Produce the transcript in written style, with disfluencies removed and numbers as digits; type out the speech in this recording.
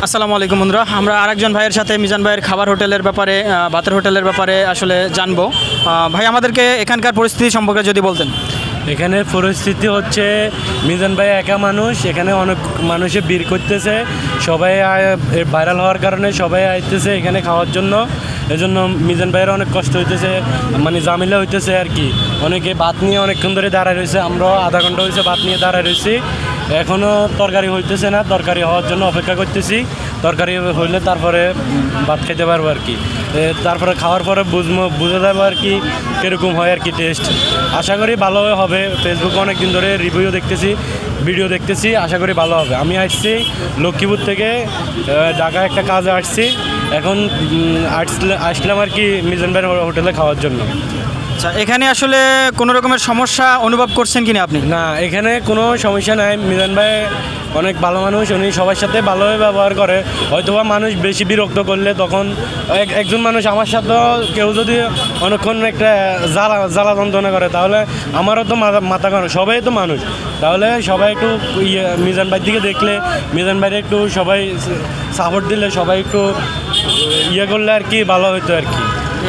আসসালামু আলাইকুম বন্ধুরা, আমরা আরেকজন ভাইয়ের সাথে মিজান ভাইয়ের খাবার হোটেলের ব্যাপারে ভাতের হোটেলের ব্যাপারে আসলে জানবো। ভাই, আমাদেরকে এখানকার পরিস্থিতি সম্পর্কে যদি বলতেন। এখানে পরিস্থিতি হচ্ছে মিজান ভাই একা মানুষ, এখানে অনেক মানুষে ভিড় করতেছে, সবাই ভাইরাল হওয়ার কারণে সবাই আইতেছে এখানে খাওয়ার জন্য। এজন্য মিজান ভাইয়ের অনেক কষ্ট হইতেছে, মানে ঝামেলা হইতেছে আর কি। অনেকে ভাত নিয়ে অনেকক্ষণ ধরে দাঁড়ায় রয়েছে, আমরাও আধা ঘন্টা হয়েছে ভাত নিয়ে দাঁড়ায় রয়েছি, এখনও তরকারি হইতেছে না। তরকারি হওয়ার জন্য অপেক্ষা করতেছি, তরকারি হইলে তারপরে ভাত খেতে পারবো আর কি। তারপরে খাওয়ার পরে বুঝে যাবো আর কি কীরকম হয় আর কি টেস্ট। আশা করি ভালো হবে। ফেসবুকে অনেক দিন ধরে রিভিউ দেখতেছি, ভিডিও দেখতেছি, আশা করি ভালো হবে। আমি আসছি লক্ষ্মীপুর থেকে, ঢাকায় একটা কাজে আসছি, এখন আসলাম আর কি মিজান ভাইয়ের হোটেলে খাওয়ার জন্য। আচ্ছা, এখানে আসলে কোনো রকমের সমস্যা অনুভব করছেন কিনা আপনি? না, এখানে কোনো সমস্যা নাই। মিজান ভাই অনেক ভালো মানুষ, উনি সবার সাথে ভালোভাবে ব্যবহার করে। হয়তোবা মানুষ বেশি বিরক্ত করলে তখন একজন মানুষ আমার সাথেও কেউ যদি অনেকক্ষণ একটা জ্বালা যন্ত্রণা করে, তাহলে আমারও তো মাথা কারণ, সবাই তো মানুষ। তাহলে সবাই একটু মিজান ভাইয়ের দিকে দেখলে, মিজান ভাইয়ের একটু সবাই সাপোর্ট দিলে, সবাই একটু করলে আর কি ভালো হতো আর কি।